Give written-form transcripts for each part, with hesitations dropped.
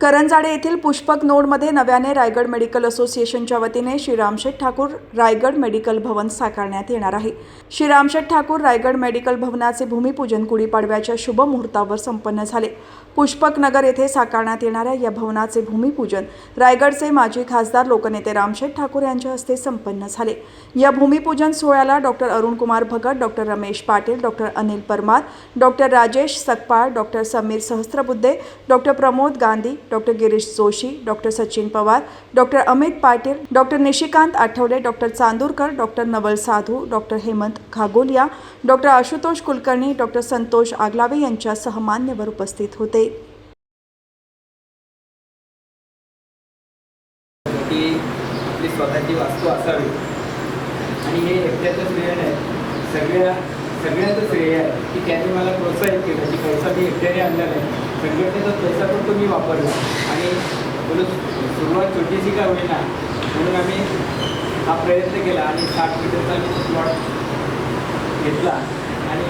करंजाडे येथील पुष्पक नोडमध्ये नव्याने रायगड मेडिकल असोसिएशनच्या वतीने श्री रामशेठ ठाकूर रायगड मेडिकल भवन साकारण्यात येणार आहे। श्री रामशेठ ठाकूर रायगड मेडिकल भवनाचे भूमिपूजन गुढीपाडव्याच्या शुभ मुहूर्तावर संपन्न झाले। पुष्पक नगर येथे साकारण्यात येणाऱ्या या भवनाचे भूमिपूजन रायगडचे माजी खासदार लोकनेते रामशेठ ठाकूर यांच्या हस्ते संपन्न झाले। या भूमिपूजन सोहळ्याला doctor Arun Kumar Bhagat, doctor Ramesh Patil, doctor Anil Parmar, doctor Rajesh Sakpal, doctor Sameer Sahasrabuddhe, doctor Pramod Gandhi, doctor Girish Joshi, doctor Sachin Pawar, doctor Amit Patil, doctor Nishikant Athavale, doctor Chandurkar, doctor Naval Sadhu, doctor Hemant Khagolia, doctor Ashutosh Kulkarni, doctor Santosh Aglave यांच्यासह मान्यवर उपस्थित होते। आपली स्वतःची वास्तू असावी आणि हे एकट्याचं श्रेय नाही, सगळ्यांचं श्रेय आहे की त्यांनी मला प्रोत्साहित केलं की पैसा मी एकट्याने आणला नाही, संघटनेचा पैसा पण तुम्ही वापरला आणि सुरुवात छोटीशी का होईना म्हणून आम्ही हा प्रयत्न केला आणि 60 मीटरचा मी प्लॉट घेतला आणि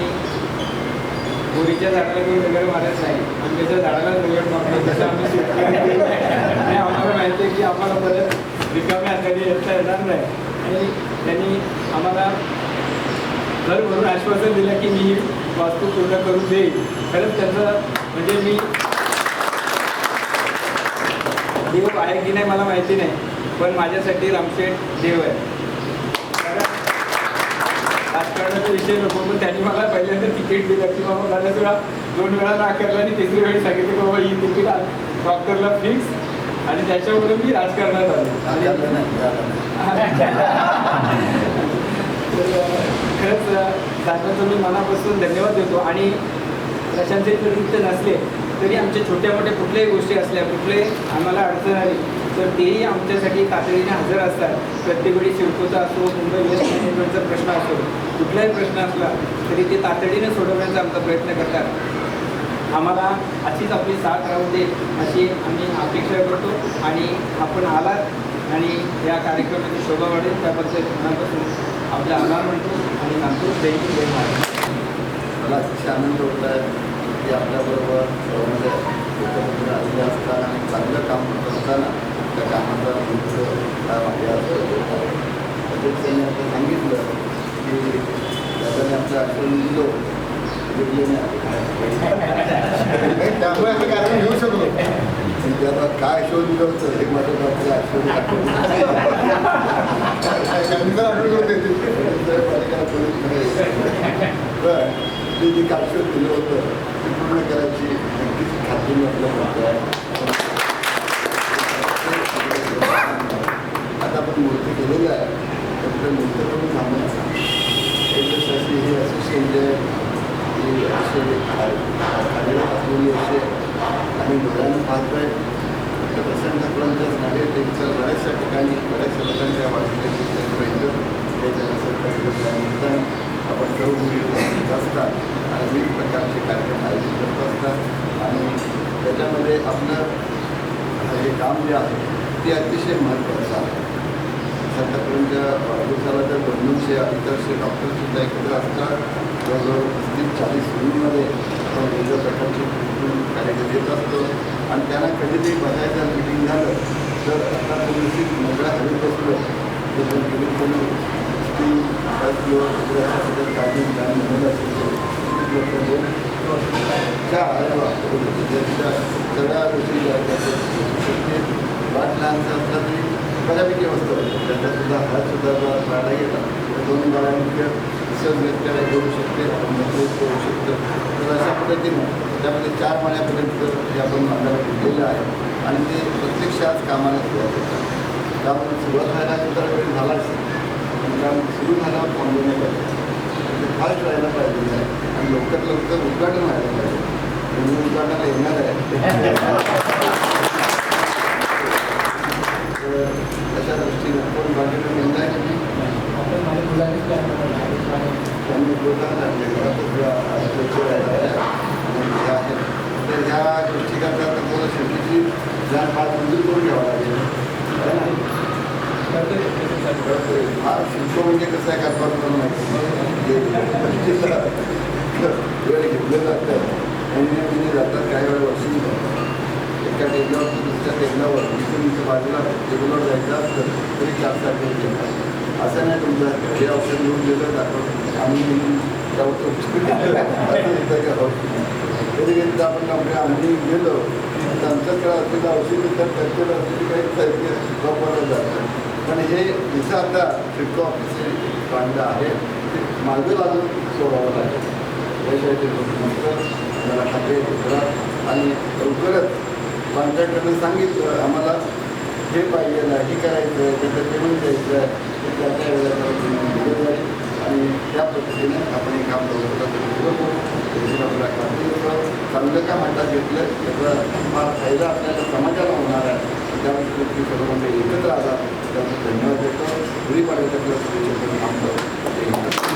बोरीच्या झाडाला काही वेगळं मारत नाही, आंब्याच्या झाडाला वेगळं मारतो तसं आम्ही शेतकरी आणि आम्हाला माहिती आहे की आम्हाला परत रिकाम्या हाताने येता येणार नाही आणि त्यांनी आम्हाला घर भरून आश्वासन दिलं की मी वास्तू पूर्ण करून देईल। खरंच त्यांचं म्हणजे मी देव आहे की नाही मला माहिती नाही, पण माझ्यासाठी रामशेठ देव आहे। राजकारणाचा विषय नको, पण त्यांनी मला पहिल्यांदा तिकीट दिलं की बाबा बऱ्याच वेळा 2 वेळा नाकारला आणि 3री वेळी सांगितलं की बाबा ही तिकीट डॉक्टरला फिक्स आणि त्याच्यामुळे मी राजकारणात आलो। खरंच दादाचं मी मनापासून धन्यवाद देतो आणि प्रशांतचे नसले तरी आमच्या छोट्या मोठ्या कुठल्याही गोष्टी असल्या, कुठले आम्हाला अडचण आली तर तेही आमच्यासाठी तातडीने हजर असतात। प्रत्येक वेळी सिडकोचा असो, मुंबई वेस्ट मॅनेजमेंटचा प्रश्न असो, कुठलाही प्रश्न असला तरी ते तातडीने सोडवण्याचा आमचा प्रयत्न करतात। आम्हाला अशीच आपली साथ राहू दे अशी आम्ही अपेक्षा करतो आणि आपण आलात आणि या कार्यक्रमाची शोभा वाढेल त्याबद्दल मनापासून आपला आभार म्हणतो आणि सांगतो जय हिंद जय महाराष्ट्र। मला अतिशय आनंद होत आहे की आपल्याबरोबर आलेले असताना आणि चांगलं काम करत असताना त्या कामाचा माझ्या अध्यक्षांनी आता सांगितलं की दादाने आपलं आठवण दिलं त्यामुळे आम्ही कारण घेऊ शकलो, पण त्याला काय आठवण दिलं होतं हे माझं आपल्याला आठवण ते जे आठवण दिलं होतं ते पूर्ण करायची नक्कीच खात्री आपल्याला आता आपण मूर्ती केलेलं आहे तर त्या मूर्ती करून थांबण्याचा याच्यासाठी हे असोसिएशन जे आहे असे कार्यरत असलेली असे आणि डोळ्यानं पाहतोय तर प्रसन्न ठाकूरांच्या झाले त्यांच्या बऱ्याचशा ठिकाणी बऱ्याचशा लोकांच्या वाटण्यापर्यंत त्याच्यानंतर आपण सर्व मुली असतात आणि विविध प्रकारचे कार्यक्रम आयोजित करत असतात आणि त्याच्यामध्ये आपलं हे काम जे आहे ते अतिशय महत्त्वाचं आहे। आतापर्यंतच्या वाढदिवसाला तर 200 इतरचे डॉक्टरसुद्धा एकत्र असतात, जवळजवळ 30-40 मुलींमध्ये आपण वेगवेगळ्या प्रकारचे कार्यक्रम येत असतो आणि त्यांना कधीतरी बघायचं मिटिंग झालं तर आता तुम्ही मोकळ्या हवेत बसलो तर कमीत कमी स्टील सगळ्या गोष्टी वाट लहानचं असलं तरी बऱ्यापैकी असतं, त्याच्यासुद्धा हातसुद्धा वाढा घेतात 2 गाड्यांमध्ये सहज व्यक्तीला घेऊ शकते, आपण करू शकतो। तर अशा पद्धतीनं त्यामध्ये 4 माळ्यापर्यंत हे आपण मांडायला घेतलेलं आहे आणि ते प्रत्यक्षात कामाला सुरुवात होतात। त्यामुळे सुरुवात व्हायला सुद्धा वेळ झाला असेल, पण काम सुरू झाल्यावर थांबवलं नाही पाहिजे, ते फास्ट व्हायला पाहिजे आणि लवकर उद्घाटन व्हायला पाहिजे। उद्घाटनाला येणार आहे त्याच्या दृष्टीने आपण बाजूला नेमला आहे की त्यांनी प्रोत्साहन आणले आहेत तर ह्या गोष्टी करता तुम्हाला शेवटीची जाण फार मंजूर करून घ्यावं लागेल। फार शिल्प म्हणजे कसं आहे करतात वेळ घेतलं जातं महिने जातात, काही वेळा वर्षी एका टेबलावर दुसऱ्या टेबलावर इथून बाजूला टेबलवर जायचं असतं तरी 4 तारखेला घेतात. असं नाही तुमचं हे औषध घेऊन गेलं दाखव आम्ही जाऊतो कधी कधी आपण आपल्या आम्ही गेलो की आमच्याकडे असलेलं औषध तर त्याच्याकडे असलेली काही साहित्य वापरलं जातं. पण हे जिथं आता फिफ्ट ऑफिस काढलं आहे ते मार्ग लागून सोडावं लागेल. त्याशिवाय ते नसतं. मला खात्री करा आणि लवकरच कॉन्ट्रॅक्टरने सांगितलं आम्हाला हे पाहिजे हे करायचं आहे त्याचं पेमेंट द्यायचं आहे ते त्या वेळेला दिलं जाईल आणि त्या पद्धतीने आपण हे काम लवकरात लवकर करू. त्याची आपल्याला खात्री होतं. चांगलं काम हातात घेतलं त्याचा फार फायदा आपल्याला समाजाला होणार आहे. त्यामुळे तुम्ही सर्व म्हणजे एकत्र आला त्यामुळे धन्यवाद देतो. गुढीपाडव्याच्या शुभेच्छा थांबतो.